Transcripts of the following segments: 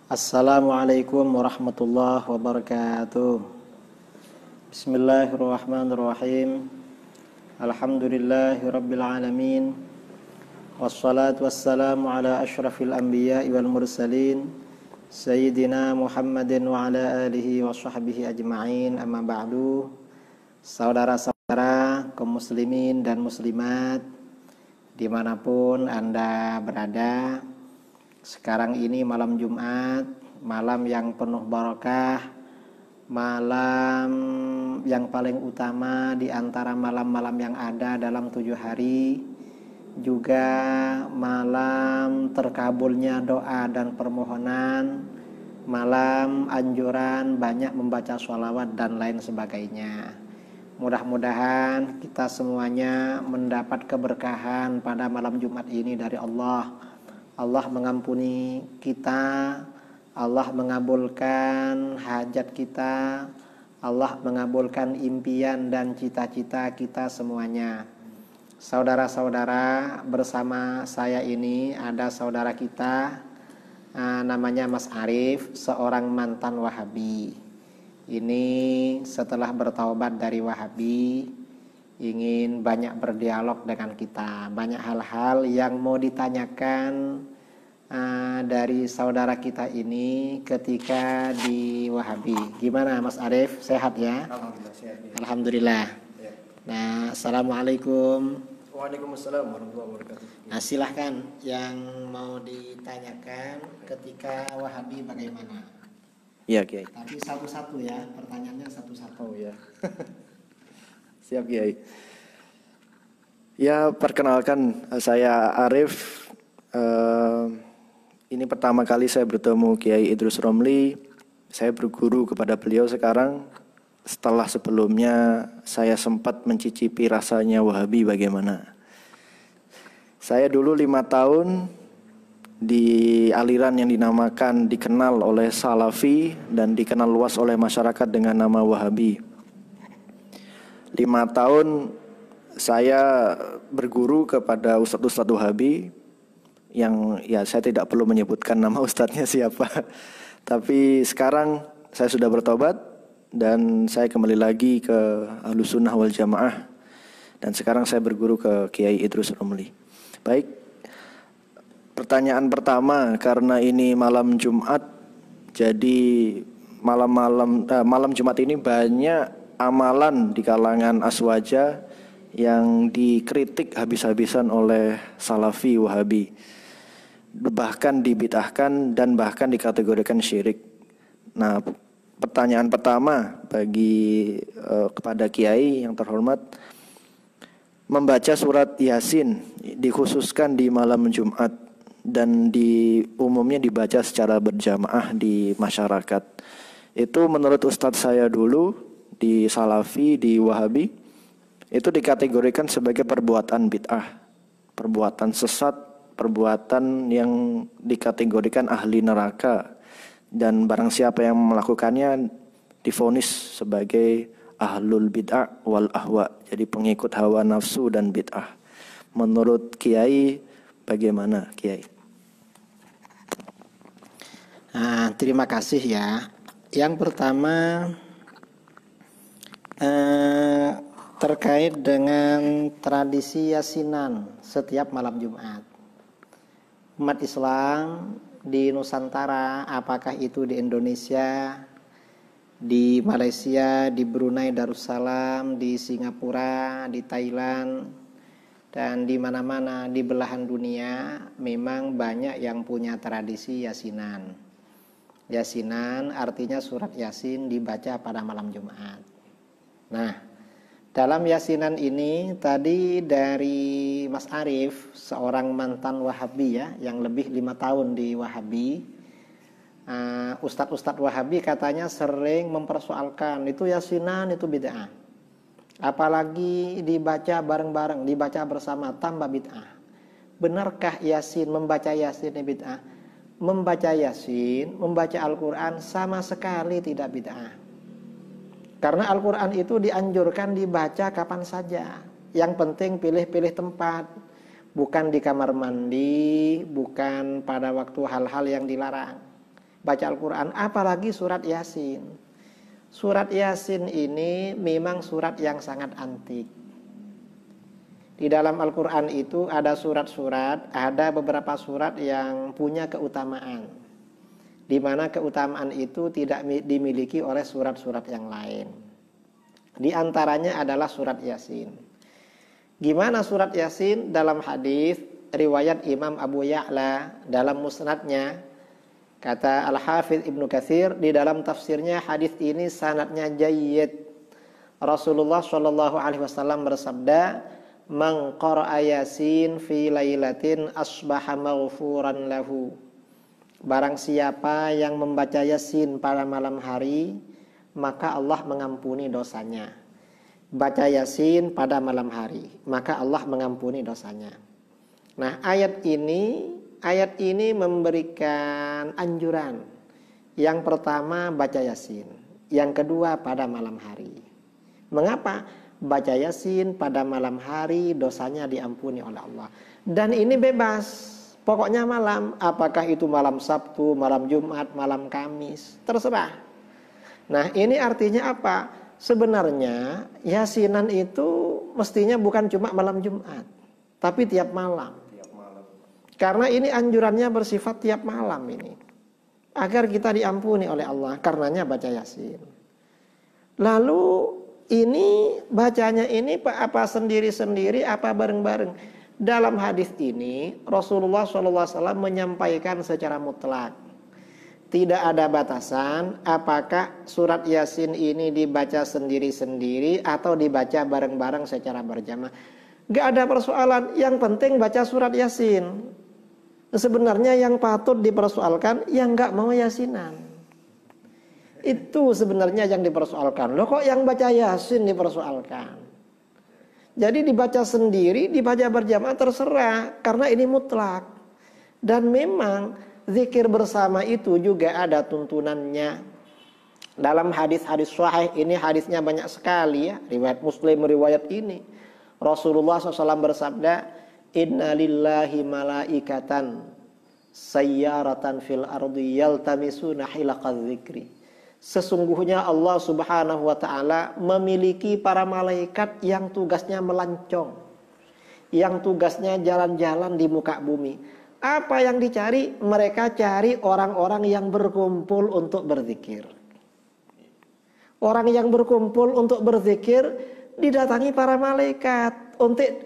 Assalamualaikum warahmatullahi wabarakatuh. Bismillahirrahmanirrahim. Alhamdulillahirabbil alamin. Wassalatu wassalamu ala asyrafil anbiya'i wal mursalin Sayyidina Muhammadin wa ala alihi wa sahbihi ajma'in. Amma ba'du. Saudara-saudara kaum muslimin dan muslimat dimanapun Anda berada, sekarang ini malam Jumat, malam yang penuh barakah, malam yang paling utama di antara malam-malam yang ada dalam 7 hari, juga malam terkabulnya doa dan permohonan, malam anjuran banyak membaca sholawat dan lain sebagainya. Mudah-mudahan kita semuanya mendapat keberkahan pada malam Jumat ini dari Allah. Allah mengampuni kita, Allah mengabulkan hajat kita, Allah mengabulkan impian dan cita-cita kita semuanya. Saudara-saudara, bersama saya ini ada saudara kita, namanya Mas Arif, seorang mantan Wahabi. Ini setelah bertaubat dari Wahabi, ingin banyak berdialog dengan kita, banyak hal-hal yang mau ditanyakan dari saudara kita ini ketika di Wahabi. Gimana Mas Arif, sehat ya? Alhamdulillah sehat ya. Alhamdulillah Ya. Nah, assalamualaikum. Waalaikumsalam warahmatullahi wabarakatuh. Nah, silahkan yang mau ditanyakan ketika Wahabi bagaimana? Iya Kiai. Tapi satu-satu ya, pertanyaannya satu-satu. Oh ya. Siap Kiai. Ya, perkenalkan saya Arif. Ini pertama kali saya bertemu Kiai Idrus Romli. Saya berguru kepada beliau sekarang setelah sebelumnya saya sempat mencicipi rasanya Wahabi bagaimana. Saya dulu 5 tahun di aliran yang dikenal oleh Salafi dan dikenal luas oleh masyarakat dengan nama Wahabi. 5 tahun saya berguru kepada Ustadz Wahabi yang ya saya tidak perlu menyebutkan nama ustadznya siapa. Tapi sekarang saya sudah bertobat dan saya kembali lagi ke Ahlussunnah wal Jamaah dan sekarang saya berguru ke Kiai Idrus Romli. Baik, pertanyaan pertama, karena ini malam Jumat, jadi malam Jumat ini banyak amalan di kalangan aswaja yang dikritik habis-habisan oleh Salafi Wahabi, bahkan dibid'ahkan dan bahkan dikategorikan syirik. Nah, pertanyaan pertama kepada Kiai yang terhormat, membaca surat Yasin dikhususkan di malam Jumat dan umumnya dibaca secara berjamaah di masyarakat. Itu menurut ustadz saya dulu di Salafi, di Wahabi, itu dikategorikan sebagai perbuatan bid'ah, perbuatan sesat, perbuatan yang dikategorikan ahli neraka. Dan barang siapa yang melakukannya divonis sebagai ahlul bid'ah wal ahwa, jadi pengikut hawa nafsu dan bid'ah. Menurut Kiai bagaimana Kiai? Nah, terima kasih ya. Yang pertama terkait dengan tradisi yasinan setiap malam Jumat. Umat Islam di Nusantara, apakah itu di Indonesia, di Malaysia, di Brunei Darussalam, di Singapura, di Thailand, dan di mana-mana di belahan dunia, memang banyak yang punya tradisi yasinan. Yasinan artinya surat Yasin dibaca pada malam Jumat. Nah, dalam yasinan ini tadi dari Mas Arif, seorang mantan Wahabi ya, yang lebih 5 tahun di Wahabi, Ustadz-ustadz Wahabi katanya sering mempersoalkan itu yasinan itu bid'ah. Apalagi dibaca bareng-bareng, dibaca bersama, tambah bid'ah. Benarkah yasin, membaca yasin bid'ah? Membaca yasin, membaca Al-Quran sama sekali tidak bid'ah. Karena Al-Quran itu dianjurkan dibaca kapan saja. Yang penting pilih-pilih tempat. Bukan di kamar mandi, bukan pada waktu hal-hal yang dilarang. baca Al-Quran, apalagi surat Yasin. Surat Yasin ini memang surat yang sangat antik. Di dalam Al-Quran itu ada surat-surat, ada beberapa surat yang punya keutamaan, di mana keutamaan itu tidak dimiliki oleh surat-surat yang lain. Di antaranya adalah surat Yasin. Gimana surat Yasin? Dalam hadis riwayat Imam Abu Ya'la dalam musnadnya, kata Al-Hafidz Ibnu Katsir di dalam tafsirnya, hadis ini sanadnya jayyid. Rasulullah Shallallahu Alaihi Wasallam bersabda, "Man qara'a Yasin fi lailatin asbaha maghfuran lahu." Barang siapa yang membaca Yasin pada malam hari, maka Allah mengampuni dosanya. Baca Yasin pada malam hari, maka Allah mengampuni dosanya. Nah, ayat ini memberikan anjuran. Yang pertama baca Yasin, yang kedua pada malam hari. Mengapa? Baca Yasin pada malam hari dosanya diampuni oleh Allah. Dan ini bebas, pokoknya malam. Apakah itu malam Sabtu, malam Jumat, malam Kamis, terserah. Nah, ini artinya apa? Sebenarnya Yasinan itu mestinya bukan cuma malam Jumat, tapi tiap malam. Karena ini anjurannya bersifat tiap malam ini, agar kita diampuni oleh Allah. Karenanya baca Yasin. Lalu ini bacanya ini apa sendiri-sendiri, apa bareng-bareng. Dalam hadis ini Rasulullah SAW menyampaikan secara mutlak, tidak ada batasan apakah surat Yasin ini dibaca sendiri-sendiri atau dibaca bareng-bareng secara berjamaah. Gak ada persoalan, yang penting baca surat Yasin. Sebenarnya yang patut dipersoalkan yang gak mau Yasinan. Itu sebenarnya yang dipersoalkan. Loh, kok yang baca Yasin dipersoalkan? Jadi dibaca sendiri, dibaca berjamaah terserah, karena ini mutlak. Dan memang zikir bersama itu juga ada tuntunannya. Dalam hadis-hadis sahih, ini hadisnya banyak sekali ya, riwayat Muslim riwayat ini. Rasulullah SAW bersabda, "Inna lillahi malaikatan sayyaratan fil ardi yaltamisuna hilaqadz dzikri." Sesungguhnya Allah Subhanahu wa ta'ala memiliki para malaikat yang tugasnya melancong, yang tugasnya jalan-jalan di muka bumi. Apa yang dicari? Mereka cari orang-orang yang berkumpul untuk berzikir. Orang yang berkumpul untuk berzikir didatangi para malaikat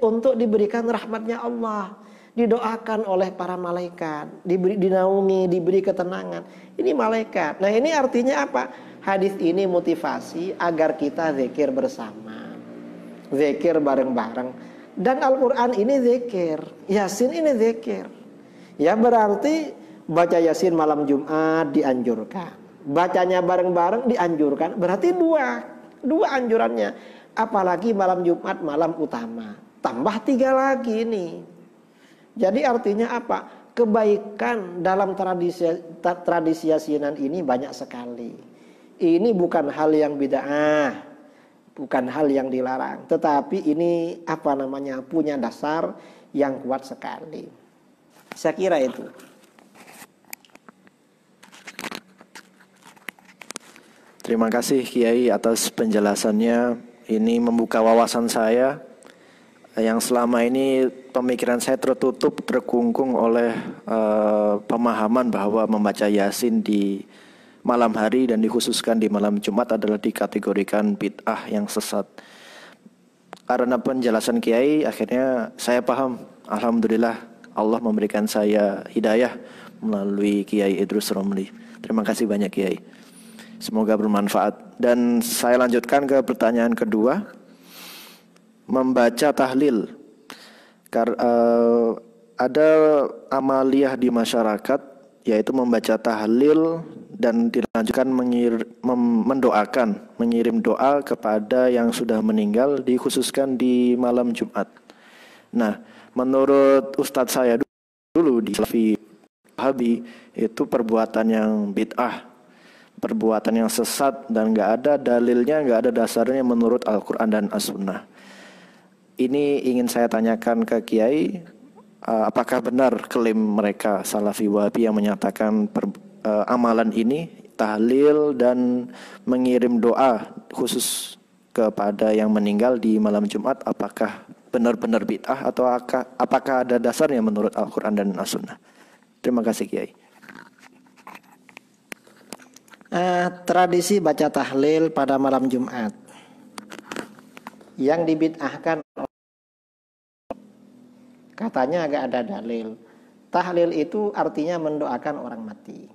untuk diberikan rahmatnya Allah, didoakan oleh para malaikat, dinaungi, diberi ketenangan. Ini malaikat. Nah, ini artinya apa? Hadis ini motivasi agar kita zikir bersama, zikir bareng-bareng. Dan Al-Quran ini zikir, Yasin ini zikir. Ya, berarti baca Yasin malam Jumat dianjurkan, bacanya bareng-bareng dianjurkan. Berarti dua anjurannya. Apalagi malam Jumat malam utama, tambah 3 lagi nih. Jadi artinya apa? Kebaikan dalam tradisi Yasinan ini banyak sekali. Ini bukan hal yang bid'ah, bukan hal yang dilarang, tetapi ini punya dasar yang kuat sekali. Saya kira itu. Terima kasih Kiai atas penjelasannya. Ini membuka wawasan saya yang selama ini pemikiran saya tertutup, terkungkung oleh pemahaman bahwa membaca Yasin di malam hari dan dikhususkan di malam Jumat adalah dikategorikan bid'ah yang sesat. Karena penjelasan Kiai akhirnya saya paham. Alhamdulillah Allah memberikan saya hidayah melalui Kiai Idrus Romli. Terima kasih banyak Kiai. Semoga bermanfaat. Dan saya lanjutkan ke pertanyaan kedua. Membaca tahlil. Ada amaliyah di masyarakat, yaitu membaca tahlil dan dilanjutkan mengirim doa kepada yang sudah meninggal, dikhususkan di malam Jumat. Nah, menurut Ustadz saya dulu di Salafi Wahabi, itu perbuatan yang bid'ah, perbuatan yang sesat dan nggak ada dalilnya, nggak ada dasarnya menurut Al-Quran dan As-Sunnah. Ini ingin saya tanyakan ke Kiai, apakah benar klaim mereka Salafi Wahabi yang menyatakan amalan ini, tahlil dan mengirim doa khusus kepada yang meninggal di malam Jumat, apakah benar-benar bid'ah atau apakah ada dasarnya menurut Al-Quran dan As-Sunnah? Terima kasih Kiai. Tradisi baca tahlil pada malam Jumat yang dibid'ahkan, katanya agak ada dalil. Tahlil itu artinya mendoakan orang mati.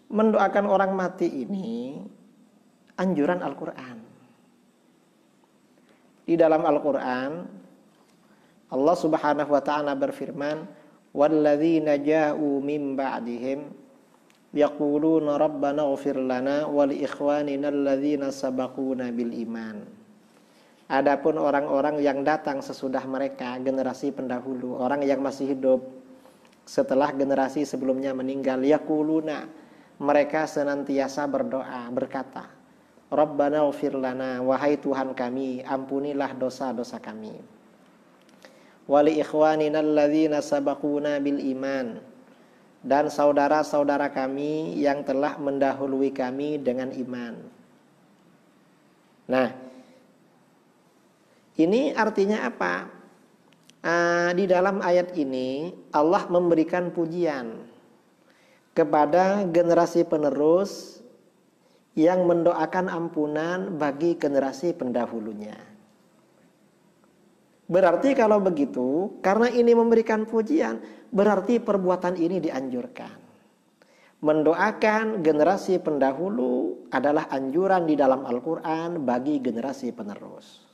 Mendoakan orang mati ini anjuran Al-Quran. Di dalam Al-Quran Allah Subhanahu wa ta'ala berfirman, "Walladzina ja'u min ba'dihim yaquluna rabbana ighfir lana wa li ikhwanina alladzina sabaquna bil iman." Adapun orang-orang yang datang sesudah mereka, generasi pendahulu, orang yang masih hidup setelah generasi sebelumnya meninggal, yaquluna, mereka senantiasa berdoa, berkata, Rabbana ighfir lana, wahai Tuhan kami, ampunilah dosa-dosa kami. Wa li ikhwanina alladzina sabaquna bil iman, dan saudara-saudara kami yang telah mendahului kami dengan iman. Nah, ini artinya apa? Di dalam ayat ini Allah memberikan pujian kepada generasi penerus yang mendoakan ampunan bagi generasi pendahulunya. Berarti kalau begitu, karena ini memberikan pujian, berarti perbuatan ini dianjurkan. Mendoakan generasi pendahulu adalah anjuran di dalam Al-Quran bagi generasi penerus.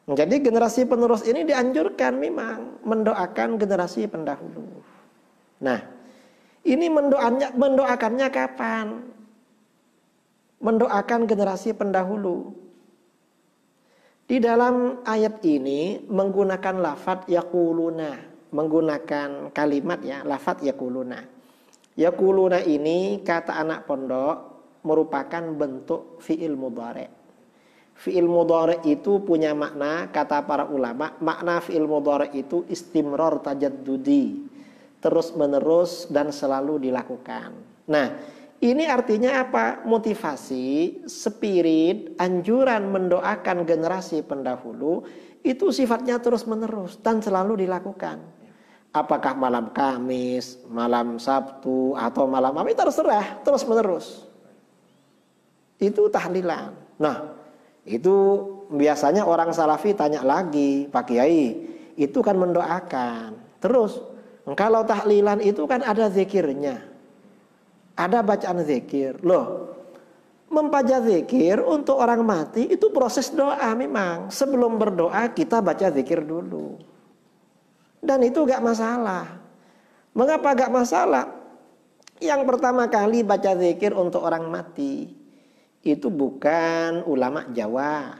Jadi generasi penerus ini dianjurkan memang mendoakan generasi pendahulu. Nah, ini mendoakannya kapan? Mendoakan generasi pendahulu. Di dalam ayat ini menggunakan lafadz yaquluna, menggunakan kalimat ya, lafadz yaquluna. Yaquluna ini kata anak pondok merupakan bentuk fi'il mudhari'. Fi'il mudhari' itu punya makna, kata para ulama, makna fi'il mudhari' itu istimrar tajaddudi, terus menerus dan selalu dilakukan. Nah, ini artinya apa? Motivasi, spirit, anjuran mendoakan generasi pendahulu itu sifatnya terus menerus dan selalu dilakukan. Apakah malam Kamis, malam Sabtu, atau malam apa, terserah, terus menerus. Itu tahlilan. Nah, itu biasanya orang salafi tanya lagi, Pak Kiai, itu kan mendoakan. Terus, kalau tahlilan itu kan ada zikirnya, ada bacaan zikir. Loh, membaca zikir untuk orang mati itu proses doa memang. Sebelum berdoa kita baca zikir dulu. Dan itu gak masalah. Mengapa gak masalah? Yang pertama kali baca zikir untuk orang mati itu bukan ulama Jawa,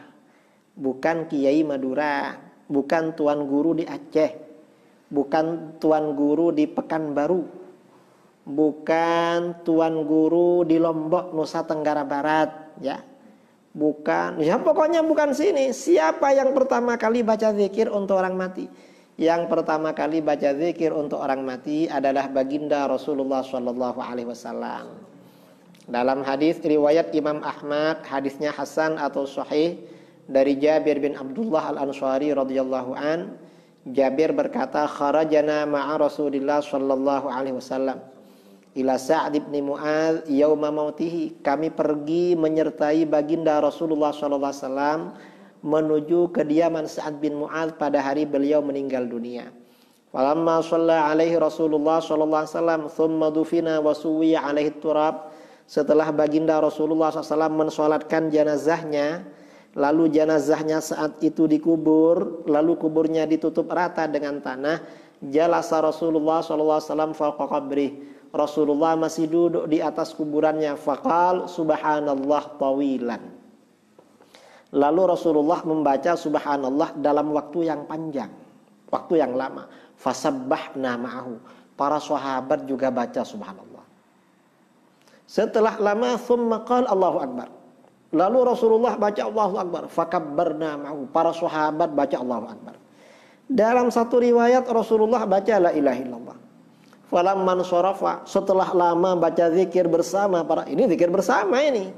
bukan kiai Madura, bukan tuan guru di Aceh, bukan tuan guru di Pekanbaru, bukan tuan guru di Lombok, Nusa Tenggara Barat, ya. Bukan, ya pokoknya bukan sini. Siapa yang pertama kali baca zikir untuk orang mati? Yang pertama kali baca zikir untuk orang mati adalah baginda Rasulullah SAW. Dalam hadis riwayat Imam Ahmad, hadisnya hasan atau sahih dari Jabir bin Abdullah Al-Ansari radhiyallahu an, Jabir berkata, kharajana ma'a Rasulillah sallallahu alaihi wasallam ila Sa'd bin Mu'adz yauma mautihi. Kami pergi menyertai baginda Rasulullah sallallahu alaihi wasallam menuju kediaman Sa'd bin Mu'adz pada hari beliau meninggal dunia. Falamma shalla alaihi Rasulullah sallallahu alaihi wasallam thumma dufina wa suwiya alaihi turab. Setelah baginda Rasulullah SAW mensolatkan jenazahnya, lalu jenazahnya saat itu dikubur, lalu kuburnya ditutup rata dengan tanah, jalasa Rasulullah SAW fawqa qabrih. Rasulullah masih duduk di atas kuburannya. Faqal subhanallah tawilan. Lalu Rasulullah membaca subhanallah dalam waktu yang panjang, waktu yang lama. Fasabbahna ma'ahu. Para sahabat juga baca subhanallah. Setelah lama, thumma qala Allahu Akbar. Lalu Rasulullah baca Allahu Akbar. Fakabbarna ma'ahu. Para sahabat baca Allahu Akbar. Dalam satu riwayat Rasulullah baca la ilaha illallah. Falamman sarafa, setelah lama baca zikir bersama ini zikir bersama ini.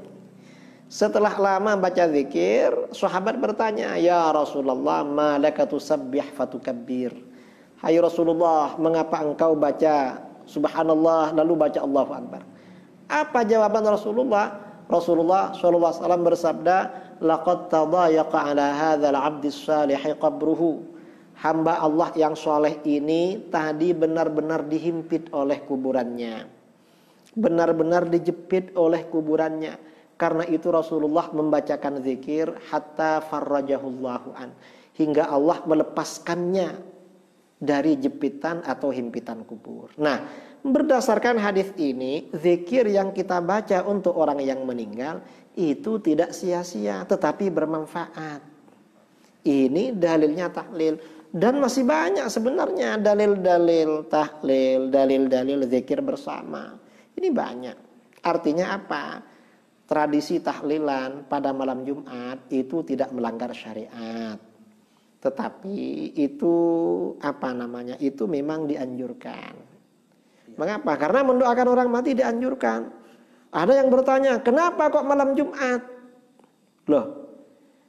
Setelah lama baca zikir, sahabat bertanya, "Ya Rasulullah, ma laka tusabbih fatukabbir?" Hai Rasulullah, mengapa engkau baca subhanallah lalu baca Allahu Akbar? Apa jawaban Rasulullah? Rasulullah sallallahu alaihi wasallam bersabda, "Laqad tadayaqa ala hadzal 'abdis salih qabruhu." Hamba Allah yang soleh ini tadi benar-benar dihimpit oleh kuburannya, benar-benar dijepit oleh kuburannya. Karena itu Rasulullah membacakan zikir hatta farrajahullahu an, hingga Allah melepaskannya dari jepitan atau himpitan kubur. Nah, berdasarkan hadis ini, zikir yang kita baca untuk orang yang meninggal itu tidak sia-sia, tetapi bermanfaat. Ini dalilnya tahlil. Dan masih banyak sebenarnya dalil-dalil tahlil, dalil-dalil zikir bersama. Ini banyak. Artinya apa? Tradisi tahlilan pada malam Jumat itu tidak melanggar syariat. Tetapi itu itu memang dianjurkan. Mengapa? Karena mendoakan orang mati dianjurkan. Ada yang bertanya, kenapa kok malam Jumat? Loh,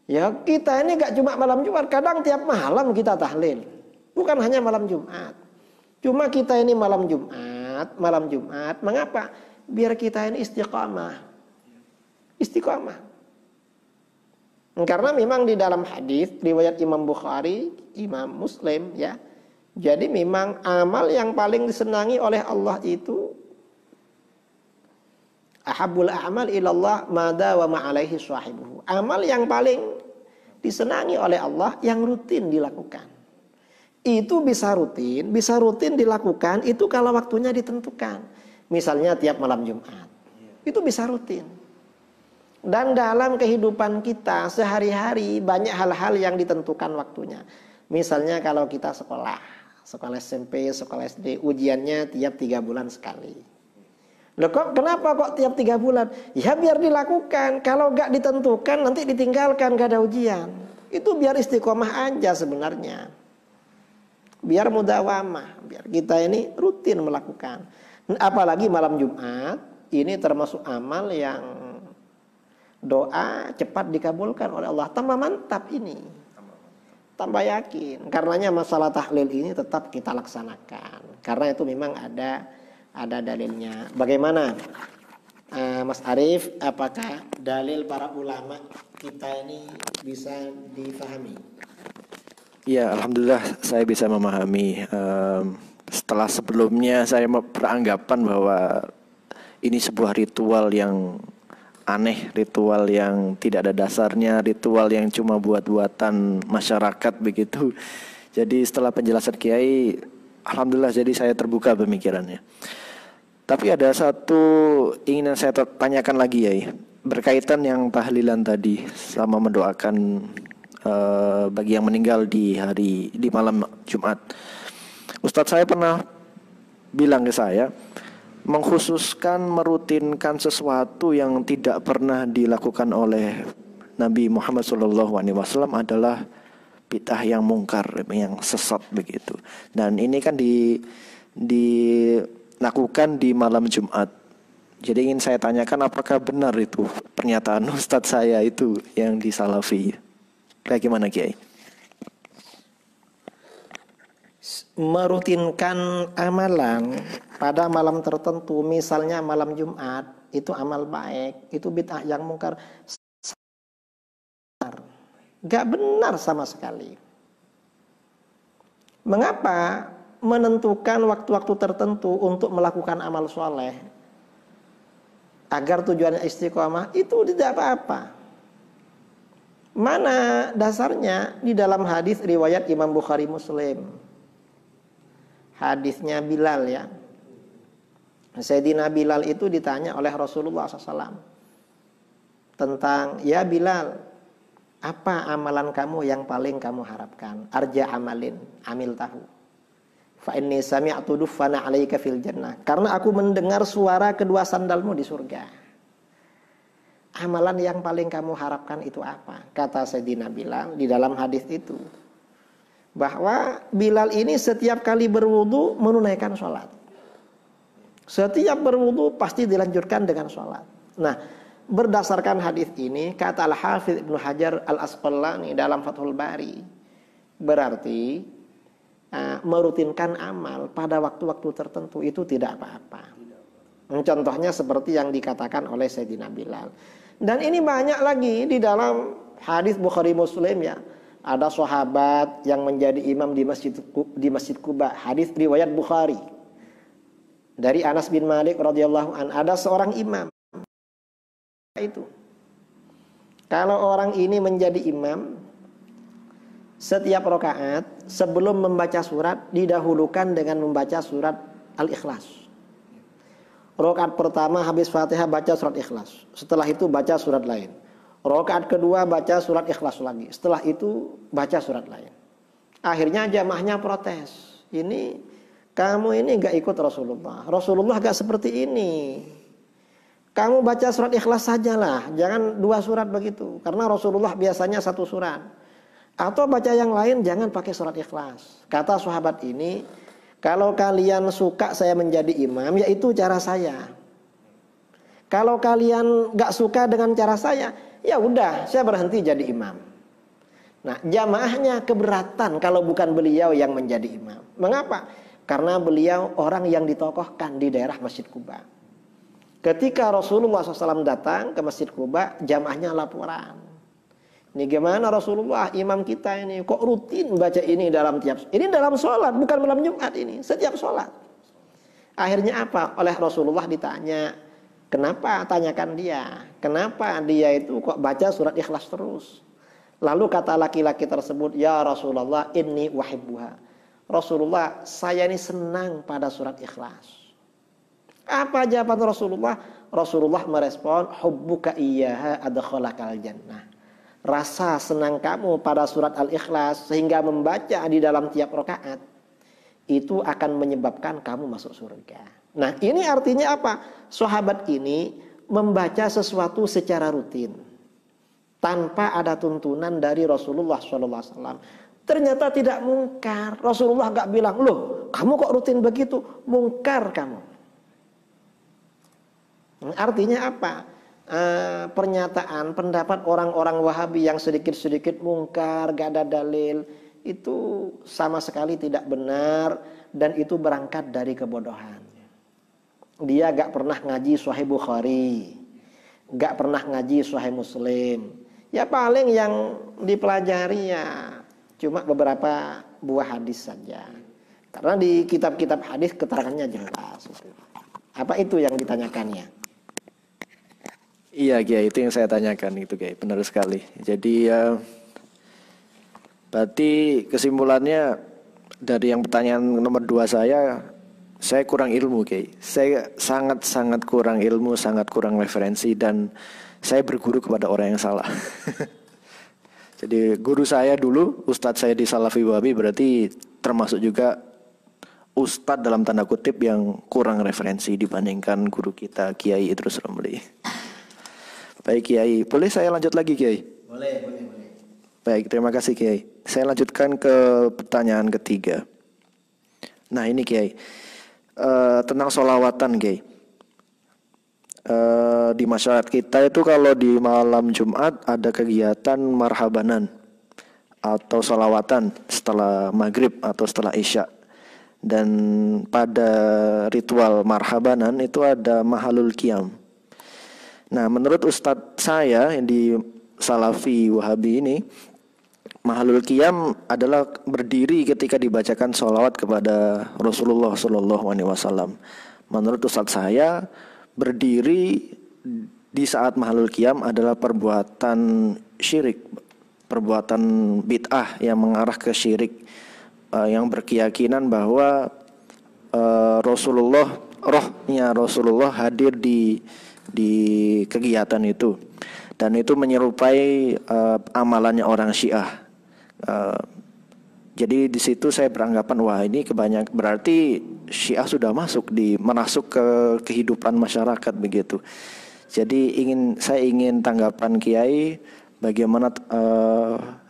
ya kita ini gak cuma malam Jumat, kadang tiap malam kita tahlil. Bukan hanya malam Jumat. Cuma kita ini malam Jumat. Mengapa? Biar kita ini istiqamah. Karena memang di dalam hadis riwayat Imam Bukhari, Imam Muslim ya. Jadi memang amal yang paling disenangi oleh Allah itu ahabbul a'mal ilallah mada wa ma'alaihi sahibuhu. Amal yang paling disenangi oleh Allah yang rutin dilakukan. Itu bisa rutin dilakukan itu kalau waktunya ditentukan. Misalnya tiap malam Jumat. Itu bisa rutin. Dan dalam kehidupan kita sehari-hari banyak hal-hal yang ditentukan waktunya. Misalnya kalau kita sekolah SMP, sekolah SD, ujiannya tiap 3 bulan sekali. Loh kenapa kok tiap 3 bulan? Ya biar dilakukan. Kalau gak ditentukan nanti ditinggalkan, gak ada ujian. Itu biar istiqomah aja sebenarnya. Biar mudawamah, biar kita ini rutin melakukan. Apalagi malam Jumat, ini termasuk amal yang doa cepat dikabulkan oleh Allah. Tambah mantap ini, tambah yakin. Karenanya masalah tahlil ini tetap kita laksanakan. Karena itu memang ada dalilnya. Bagaimana Mas Arief, apakah dalil para ulama kita ini bisa difahami? Ya, alhamdulillah saya bisa memahami. Setelah sebelumnya saya beranggapan bahwa ini sebuah ritual yang aneh, ritual yang tidak ada dasarnya, ritual yang cuma buat-buatan masyarakat begitu. Jadi setelah penjelasan Kiai, alhamdulillah jadi saya terbuka pemikirannya. Tapi ada satu ingin saya tanyakan lagi ya, berkaitan yang tahlilan tadi sama mendoakan bagi yang meninggal di malam Jumat. Ustadz saya pernah bilang ke saya, mengkhususkan merutinkan sesuatu yang tidak pernah dilakukan oleh Nabi Muhammad SAW adalah bid'ah yang mungkar, yang sesat begitu. Dan ini kan dilakukan di malam Jumat. Jadi ingin saya tanyakan apakah benar itu pernyataan Ustadz saya itu yang di Salafi. Kayak gimana Kiai? Merutinkan amalan pada malam tertentu, misalnya malam Jumat, itu amal baik, itu bid'ah yang mungkar. Gak benar sama sekali. Mengapa menentukan waktu-waktu tertentu untuk melakukan amal soleh agar tujuannya istiqomah? Itu tidak apa-apa. Mana dasarnya? Di dalam hadis riwayat Imam Bukhari Muslim. Hadisnya Bilal ya. Sayyidina Bilal itu ditanya oleh Rasulullah SAW tentang, ya Bilal, apa amalan kamu yang paling kamu harapkan? Arja amalin, amil tahu. Fa inni sami'tu duffana 'alaika fil jannah. Karena aku mendengar suara kedua sandalmu di surga. Amalan yang paling kamu harapkan itu apa? Kata Sayyidina Bilal di dalam hadis itu, bahwa Bilal ini setiap kali berwudu menunaikan sholat. Setiap berwudu pasti dilanjutkan dengan sholat. Nah, berdasarkan hadis ini kata Al-Hafidz Ibnu Hajar Al-Asqalani dalam Fathul Bari, berarti merutinkan amal pada waktu-waktu tertentu itu tidak apa-apa. Contohnya seperti yang dikatakan oleh Sayyidina Bilal. Dan ini banyak lagi di dalam hadis Bukhari Muslim ya. Ada sahabat yang menjadi imam di Masjid Quba, hadis riwayat Bukhari. Dari Anas bin Malik radhiyallahu an, ada seorang imam itu. Kalau orang ini menjadi imam, setiap rakaat sebelum membaca surat didahulukan dengan membaca surat Al-Ikhlas. Rakaat pertama habis Fatihah baca surat Ikhlas. Setelah itu baca surat lain. Rakaat kedua baca surat Ikhlas lagi. Setelah itu baca surat lain. Akhirnya jamaahnya protes. Kamu ini gak ikut Rasulullah. Rasulullah gak seperti ini. Kamu baca surat Ikhlas sajalah. Jangan 2 surat begitu. Karena Rasulullah biasanya 1 surat. Atau baca yang lain, jangan pakai surat Ikhlas. Kata sahabat ini, kalau kalian suka saya menjadi imam, yaitu cara saya. Kalau kalian gak suka dengan cara saya, ya udah, saya berhenti jadi imam. Nah, jamaahnya keberatan kalau bukan beliau yang menjadi imam. Mengapa? Karena beliau orang yang ditokohkan di daerah Masjid Quba. Ketika Rasulullah SAW datang ke Masjid Quba, jamaahnya laporan. Ini gimana Rasulullah, imam kita ini kok rutin baca ini dalam ini dalam sholat, bukan malam Jumat ini, setiap sholat. Akhirnya apa? Oleh Rasulullah ditanya, kenapa? Tanyakan dia, kenapa dia itu kok baca surat Ikhlas terus? Lalu kata laki-laki tersebut, ya Rasulullah, inni uhibbuha. Rasulullah, saya ini senang pada surat Ikhlas. Apa jawaban Rasulullah? Rasulullah merespon, hubbuka iyyaha adkhalakal jannah. Rasa senang kamu pada surat Al-Ikhlas sehingga membaca di dalam tiap rakaat itu akan menyebabkan kamu masuk surga. Nah, ini artinya apa? Sahabat ini membaca sesuatu secara rutin tanpa ada tuntunan dari Rasulullah SAW. Ternyata tidak mungkar. Rasulullah gak bilang, loh kamu kok rutin begitu? Mungkar kamu. Artinya apa? Pernyataan, pendapat orang-orang Wahabi yang sedikit-sedikit mungkar, gak ada dalil, itu sama sekali tidak benar. Dan itu berangkat dari kebodohan. Dia gak pernah ngaji Sahih Bukhari, gak pernah ngaji Sahih Muslim. Ya paling yang dipelajari ya cuma beberapa buah hadis saja. Karena di kitab-kitab hadis keterangannya jelas. Apa itu yang ditanyakannya? Iya Kiai, itu yang saya tanyakan itu Kiai, benar sekali. Jadi berarti kesimpulannya dari yang pertanyaan nomor 2 saya kurang ilmu Kiai. Saya sangat kurang ilmu, sangat kurang referensi, dan saya berguru kepada orang yang salah. Jadi guru saya dulu, ustadz saya di Salafi Wahabi, berarti termasuk juga ustadz dalam tanda kutip yang kurang referensi dibandingkan guru kita Kiai Idrus Romli. Baik Kiai, boleh saya lanjut lagi Kiai? Boleh. Baik, terima kasih Kiai. Saya lanjutkan ke pertanyaan ketiga. Nah ini Kiai, tentang sholawatan Kiai. Di masyarakat kita itu kalau di malam Jumat ada kegiatan marhabanan atau sholawatan setelah maghrib atau setelah isya. Dan pada ritual marhabanan itu ada mahalul qiyam. Nah menurut ustadz saya yang di Salafi Wahabi ini, mahalul qiyam adalah berdiri ketika dibacakan sholawat kepada Rasulullah SAW. Menurut ustadz saya, berdiri di saat mahalul qiyam adalah perbuatan syirik, perbuatan bid'ah yang mengarah ke syirik, yang berkeyakinan bahwa rohnya Rasulullah hadir di kegiatan itu, dan itu menyerupai amalannya orang Syiah. Jadi di situ saya beranggapan wah ini berarti Syiah sudah masuk ke kehidupan masyarakat begitu. Jadi saya ingin tanggapan Kiai bagaimana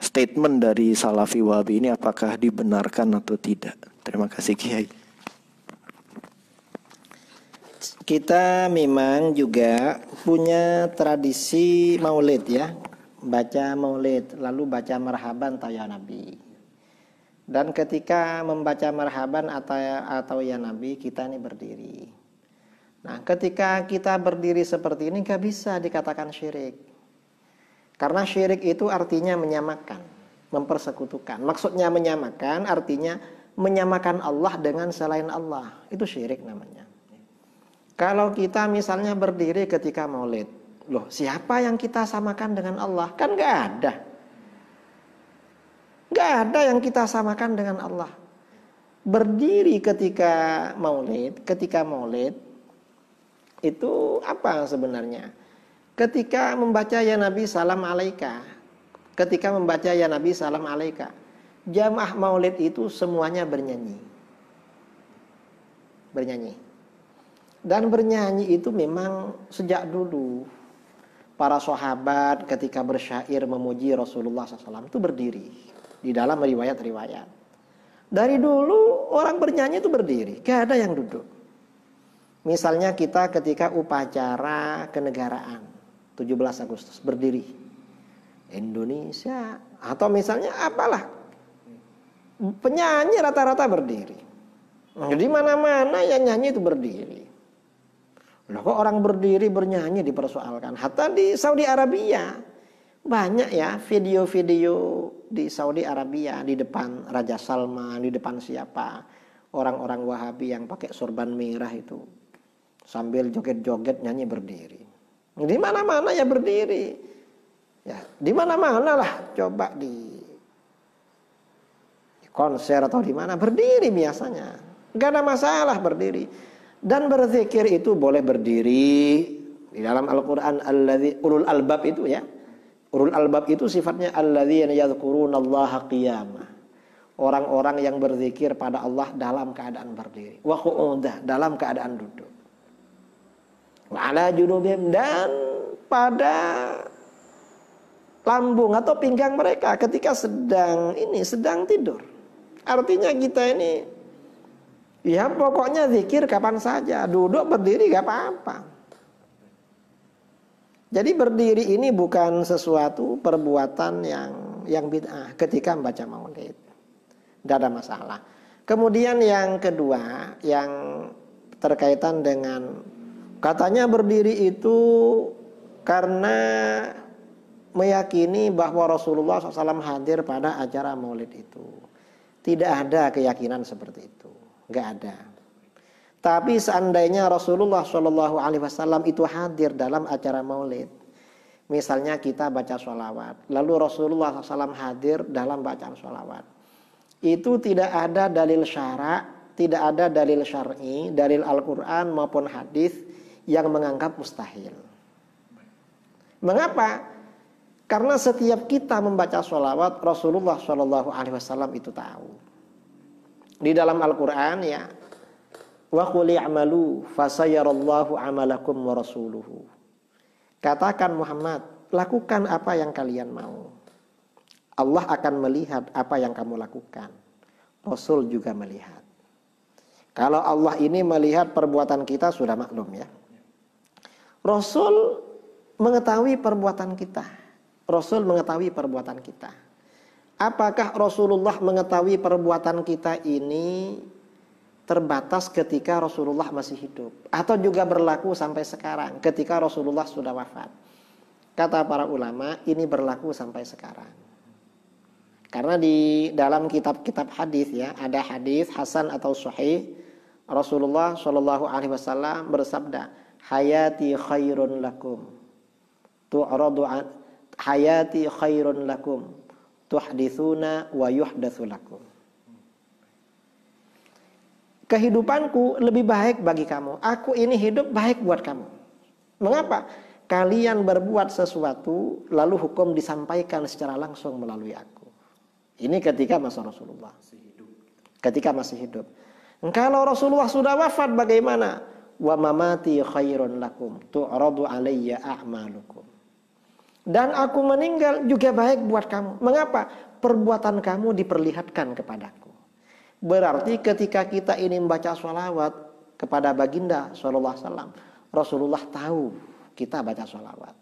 statement dari Salafi Wahabi ini, apakah dibenarkan atau tidak. Terima kasih Kiai. kita memang juga punya tradisi maulid ya. Baca maulid, lalu baca marhaban atau ya Nabi. Dan ketika membaca marhaban atau ya Nabi, kita ini berdiri. Nah, ketika kita berdiri seperti ini gak bisa dikatakan syirik. Karena syirik itu artinya menyamakan, mempersekutukan. Maksudnya menyamakan artinya menyamakan Allah dengan selain Allah. Itu syirik namanya. Kalau kita misalnya berdiri ketika maulid, loh siapa yang kita samakan dengan Allah? Kan gak ada. Gak ada yang kita samakan dengan Allah. Berdiri ketika maulid itu apa sebenarnya? Ketika membaca ya Nabi salam alaika, ketika membaca ya Nabi salam alaika, jamaah maulid itu semuanya bernyanyi. Dan bernyanyi itu memang sejak dulu. Para sahabat ketika bersyair memuji Rasulullah SAW itu berdiri. Di dalam riwayat-riwayat. Dari dulu orang bernyanyi itu berdiri. Gak ada yang duduk. Misalnya kita ketika upacara kenegaraan 17 Agustus berdiri. Indonesia. Atau misalnya apalah. Penyanyi rata-rata berdiri. Jadi mana-mana yang nyanyi itu berdiri. Loh kok orang berdiri bernyanyi dipersoalkan. Hatta di Saudi Arabia banyak ya video-video di Saudi Arabia, di depan Raja Salman, di depan siapa, orang-orang Wahabi yang pakai sorban merah itu sambil joget-joget nyanyi berdiri. Di mana-mana ya berdiri. Ya, di mana-mana lah, coba di konser atau di mana berdiri biasanya. Gak ada masalah berdiri. Dan berzikir itu boleh berdiri. Di dalam Al-Qur'an ulul albab itu ya. Ulul albab itu sifatnya alladzina yadhkurunallaha qiyamah. Orang-orang yang berzikir pada Allah dalam keadaan berdiri. Wa qu'udah, dalam keadaan duduk. Wa ala junubihim, dan pada lambung atau pinggang mereka ketika sedang tidur. Artinya kita ini ya pokoknya zikir kapan saja, duduk berdiri gak apa-apa. Jadi berdiri ini bukan sesuatu perbuatan yang bid'ah ketika membaca maulid. Tidak ada masalah. Kemudian yang kedua yang terkaitan dengan katanya berdiri itu karena meyakini bahwa Rasulullah SAW hadir pada acara maulid itu. Tidak ada keyakinan seperti itu. Nggak ada. Tapi seandainya Rasulullah SAW itu hadir dalam acara maulid, misalnya kita baca sholawat, lalu Rasulullah SAW hadir dalam bacaan sholawat, itu tidak ada dalil syara, tidak ada dalil syar'i, dalil Al-Quran maupun hadis yang menganggap mustahil. Mengapa? Karena setiap kita membaca sholawat, Rasulullah SAW itu tahu. Di dalam Al-Quran ya, wa qul i'malu fasayarallahu amalakum wa rasuluhu. Katakan Muhammad, lakukan apa yang kalian mau. Allah akan melihat apa yang kamu lakukan. Rasul juga melihat. Kalau Allah ini melihat perbuatan kita sudah maklum ya. Rasul mengetahui perbuatan kita. Rasul mengetahui perbuatan kita. Apakah Rasulullah mengetahui perbuatan kita ini terbatas ketika Rasulullah masih hidup, atau juga berlaku sampai sekarang ketika Rasulullah sudah wafat? Kata para ulama, ini berlaku sampai sekarang. Karena di dalam kitab-kitab hadis ya, ada hadis hasan atau sahih, Rasulullah Shallallahu Alaihi Wasallam bersabda, hayati khairun lakum, tu'radu hayati khairun lakum, tuhditsuna wa yuhdatsu lakum. Kehidupanku lebih baik bagi kamu. Aku ini hidup baik buat kamu. Mengapa? Kalian berbuat sesuatu lalu hukum disampaikan secara langsung melalui aku. Ini ketika masa Rasulullah. Ketika masih hidup. Kalau Rasulullah sudah wafat bagaimana? Wa mamati khairun lakum tu'radu alayya a'malukum. Dan aku meninggal juga baik buat kamu. Mengapa? Perbuatan kamu diperlihatkan kepadaku. Berarti ketika kita ini membaca sholawat, kepada baginda sallallahu alaihi wasallam, Rasulullah tahu kita baca sholawat.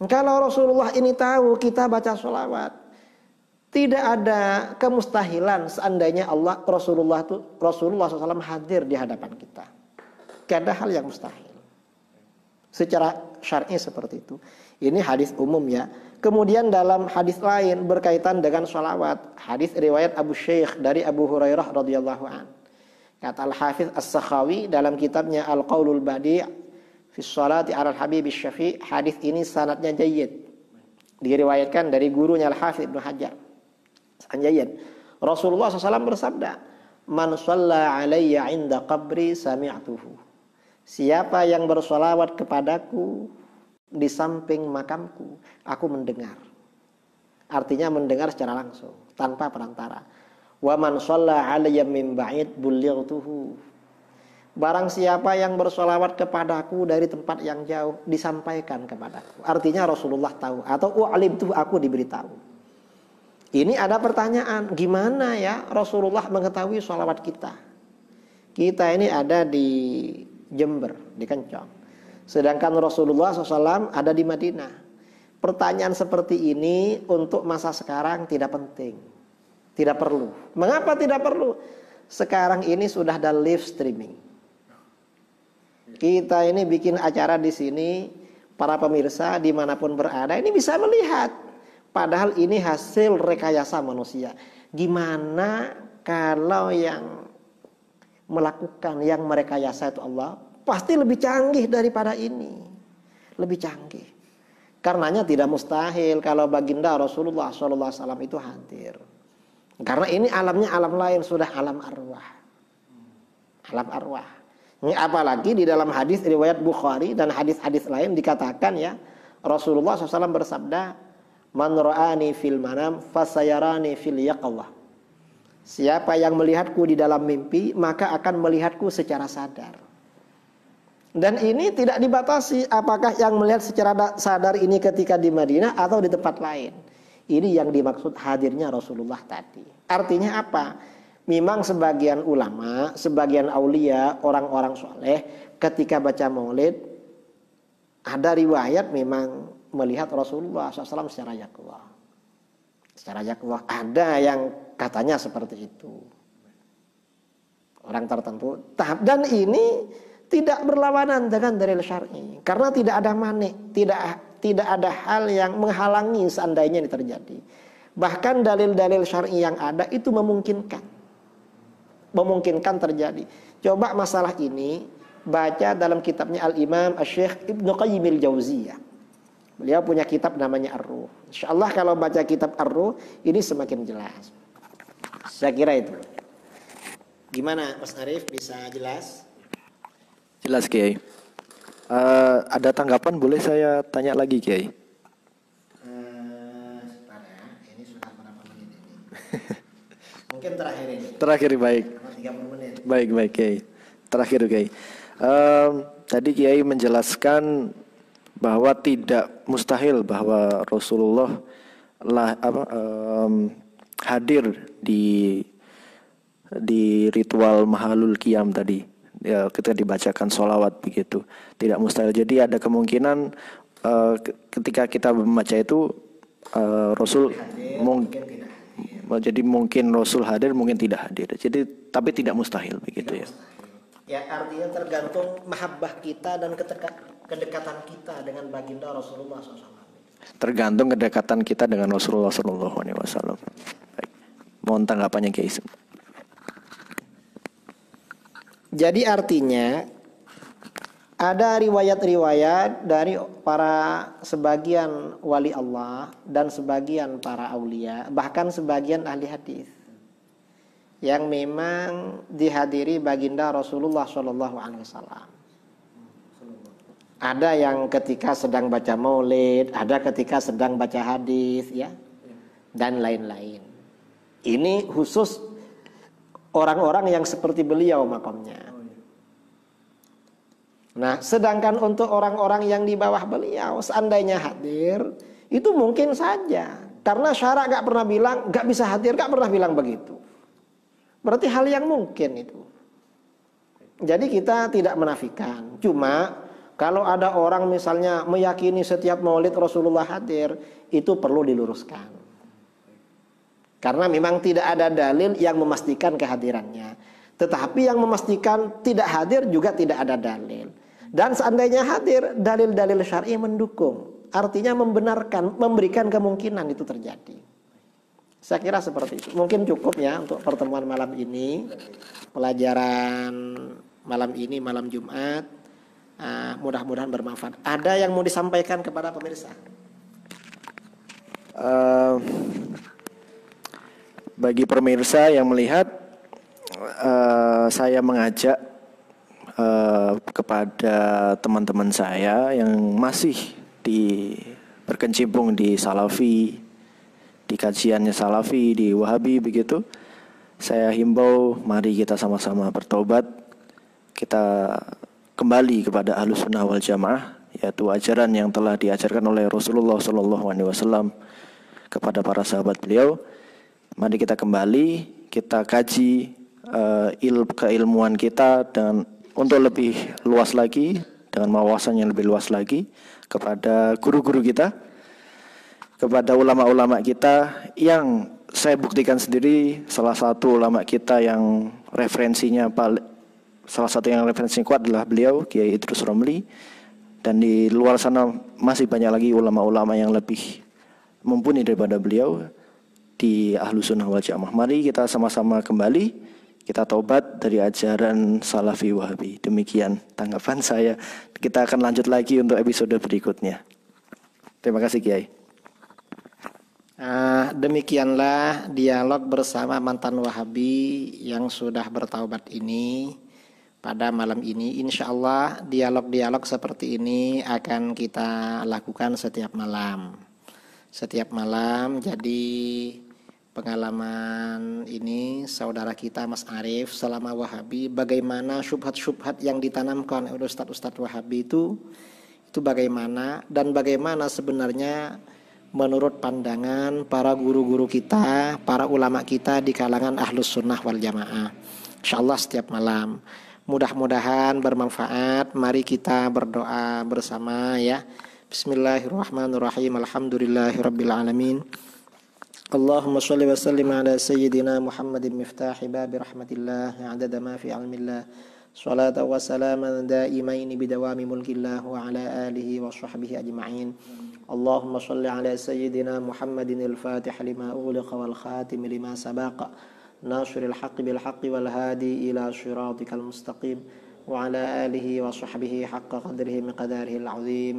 Kalau Rasulullah ini tahu kita baca sholawat, tidak ada kemustahilan seandainya Rasulullah SAW hadir di hadapan kita. Tidak ada hal yang mustahil. Secara syar'i seperti itu. Ini hadis umum ya. Kemudian dalam hadis lain berkaitan dengan sholawat, hadis riwayat Abu Syekh dari Abu Hurairah radhiyallahu an. Kata Al-Hafiz As-Sakhawi dalam kitabnya Al-Qaulul Badi' fi sholati 'alal Habib Syafi', hadis ini sanadnya jayyid. Diriwayatkan dari gurunya Al-Hafiz Ibnu Hajar. Jayyid. Rasulullah SAW bersabda, "Man shalla 'alayya 'inda qabri sami'tuhu." Siapa yang bersolawat kepadaku di samping makamku, aku mendengar. Artinya mendengar secara langsung, tanpa perantara. Wa man shalla 'alayya min ba'id bullightuhu. Barang siapa yang bersolawat kepadaku dari tempat yang jauh, disampaikan kepadaku. Artinya Rasulullah tahu, atau u'alimtuhu, aku diberitahu. Ini ada pertanyaan, gimana ya Rasulullah mengetahui sholawat kita? Kita ini ada di Jember, di Kencong. Sedangkan Rasulullah SAW ada di Madinah. Pertanyaan seperti ini untuk masa sekarang tidak penting. Tidak perlu. Mengapa tidak perlu? Sekarang ini sudah ada live streaming. Kita ini bikin acara di sini, para pemirsa dimanapun berada ini bisa melihat. Padahal ini hasil rekayasa manusia. Gimana kalau yang melakukan, yang merekayasa itu Allah, pasti lebih canggih daripada ini. Lebih canggih. Karenanya tidak mustahil kalau baginda Rasulullah SAW itu hadir. Karena ini alamnya alam lain, sudah alam arwah. Alam arwah. Ini apalagi di dalam hadis riwayat Bukhari dan hadis-hadis lain dikatakan ya, Rasulullah SAW bersabda, "Man ra'ani fil manam fasayarani fil yaqظah." Siapa yang melihatku di dalam mimpi, maka akan melihatku secara sadar. Dan ini tidak dibatasi apakah yang melihat secara sadar ini ketika di Madinah atau di tempat lain. Ini yang dimaksud hadirnya Rasulullah tadi. Artinya apa? Memang sebagian ulama, sebagian aulia, orang-orang soleh ketika baca maulid, ada riwayat memang melihat Rasulullah SAW secara yakullah. Secara yakullah ada yang katanya seperti itu. Orang tertentu. Dan ini tidak berlawanan dengan dalil syar'i. Karena tidak ada manik, tidak ada hal yang menghalangi seandainya ini terjadi. Bahkan dalil-dalil syar'i yang ada itu memungkinkan terjadi. Coba masalah ini baca dalam kitabnya Al-Imam Asy-Syaikh Ibnu Qayyim al-Jauziyah. Beliau punya kitab namanya Ar-Ruh. Insyaallah kalau baca kitab Ar-Ruh ini semakin jelas. Saya kira itu. Gimana Mas Arif, bisa jelas? Jelas Kiai. Ada tanggapan, boleh saya tanya lagi Kiai? Ini sudah berapa menit ini? Mungkin terakhir ini. Terakhir, baik. 30 menit. Baik Kiai. Terakhir Kiai. Tadi Kiai menjelaskan bahwa tidak mustahil bahwa Rasulullah hadir di ritual Mahalul Qiyam tadi. Ya, ketika dibacakan sholawat begitu. Tidak mustahil. Jadi ada kemungkinan ketika kita membaca itu Rasul jadi mungkin Rasul hadir, mungkin tidak hadir. Jadi tapi tidak mustahil begitu ya. Ya, artinya tergantung mahabbah kita dan kedekatan kita dengan baginda Rasulullah SAW. Tergantung kedekatan kita dengan Rasulullah SAW. Baik. Mohon tanggapannya Kiai. Jadi artinya ada riwayat-riwayat dari para sebagian wali Allah dan sebagian para aulia, bahkan sebagian ahli hadis yang memang dihadiri baginda Rasulullah SAW. Ada yang ketika sedang baca maulid, ada ketika sedang baca hadis, ya, dan lain-lain. Ini khusus orang-orang yang seperti beliau makamnya. Nah, sedangkan untuk orang-orang yang di bawah beliau, seandainya hadir, itu mungkin saja. Karena syarak gak pernah bilang, gak bisa hadir, gak pernah bilang begitu. Berarti hal yang mungkin itu. Jadi kita tidak menafikan. Cuma kalau ada orang misalnya meyakini setiap maulid Rasulullah hadir, itu perlu diluruskan. Karena memang tidak ada dalil yang memastikan kehadirannya. Tetapi yang memastikan tidak hadir juga tidak ada dalil. Dan seandainya hadir, dalil-dalil syar'i mendukung. Artinya membenarkan, memberikan kemungkinan itu terjadi. Saya kira seperti itu. Mungkin cukup ya untuk pertemuan malam ini. Pelajaran malam ini, malam Jumat. Mudah-mudahan bermanfaat. Ada yang mau disampaikan kepada pemirsa? Bagi pemirsa yang melihat, saya mengajak kepada teman-teman saya yang masih berkecimpung di Salafi, di kajiannya Salafi, di Wahabi begitu. Saya himbau, mari kita sama-sama bertobat. Kita kembali kepada Ahlus Sunnah wal Jamaah, yaitu ajaran yang telah diajarkan oleh Rasulullah SAW kepada para sahabat beliau. Mari kita kembali, kita kaji keilmuan kita dan untuk lebih luas lagi, dengan wawasan yang lebih luas lagi, kepada guru-guru kita, kepada ulama-ulama kita yang saya buktikan sendiri. Salah satu ulama kita yang referensinya kuat adalah beliau, Kiai Idrus Romli. Dan di luar sana masih banyak lagi ulama-ulama yang lebih mumpuni daripada beliau di Ahlus Sunnah wal Jamaah. Mari kita sama-sama kembali, kita taubat dari ajaran Salafi Wahabi. Demikian tanggapan saya. Kita akan lanjut lagi untuk episode berikutnya. Terima kasih Kiai. Demikianlah dialog bersama mantan Wahabi yang sudah bertaubat ini. Pada malam ini, insya Allah dialog-dialog seperti ini akan kita lakukan setiap malam. Setiap malam, jadi pengalaman ini saudara kita Mas Arif selama Wahabi, bagaimana syubhat-syubhat yang ditanamkan oleh Ustadz-Ustadz Wahabi itu bagaimana, dan bagaimana sebenarnya menurut pandangan para guru-guru kita, para ulama kita di kalangan Ahlus Sunnah wal Jamaah. Insya Allah setiap malam. Mudah-mudahan bermanfaat. Mari kita berdoa bersama ya. Bismillahirrahmanirrahim. Alhamdulillahirabbil alamin. Allahumma shalli wa sallim ala sayyidina Muhammadin miftahi babi rahmatillah adada ma fi ilmillah. Salatan wa salaman daimaini bidawami mulkillah wa ala alihi wa sahbihi ajma'in. Allahumma shalli ala sayyidina Muhammadin al-fatih lima ughliqa wal khatim lima sabaqa. ناصر الحق بالحق والهادي إلى صراطك المستقيم وعلى آله وصحبه حق قدره مقداره العظيم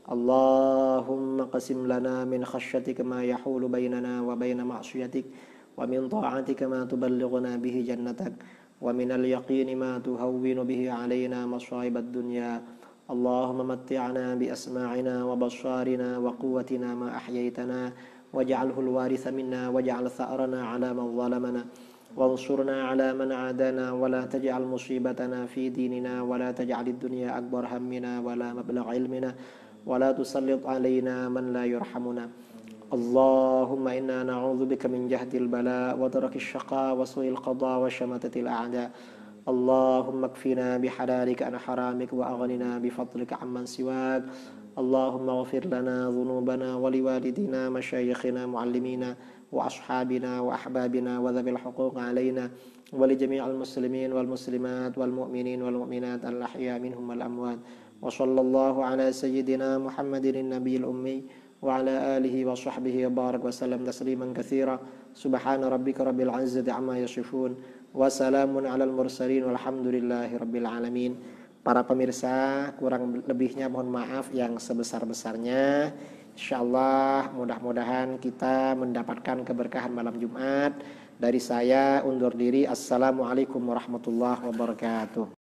اللهم قسم لنا من خشيتك ما يحول بيننا وبين معصيتك ومن طاعتك ما تبلغنا به جنتك ومن اليقين ما تهون به علينا مصائب الدنيا اللهم متعنا بأسماعنا وبصارنا وقوتنا ما أحييتنا واجعله الوارث منا واجعل ثأرنا على من ظلمنا وانصرنا على من عادانا ولا تجعل مصيبتنا في ديننا ولا تجعل الدنيا أكبر همنا ولا مبلغ علمنا ولا تسلط علينا من لا يرحمنا اللهم إنا نعوذ بك من جهد البلاء ودرك الشقاء وسوء القضاء وشماتة الأعداء اللهم اكفنا بحلالك عن حرامك وأغننا بفضلك عمن سواك اللهم اغفر لنا ذنوبنا ولوالدينا مشايخنا معلمينا وأصحابنا وأحبابنا وذوي الحقوق علينا ولجميع المسلمين والمسلمات والمؤمنين والمؤمنات الأحياء منهم والأموات وصلى الله على سيدنا محمد النبي الأمي وعلى آله وصحبه وبارك وسلم تسليما كثيرا سبحان ربك رب العزة عما يصفون وسلام على المرسلين والحمد لله رب العالمين. Para pemirsa, kurang lebihnya mohon maaf yang sebesar-besarnya. Insyaallah mudah-mudahan kita mendapatkan keberkahan malam Jumat. Dari saya undur diri. Assalamualaikum warahmatullahi wabarakatuh.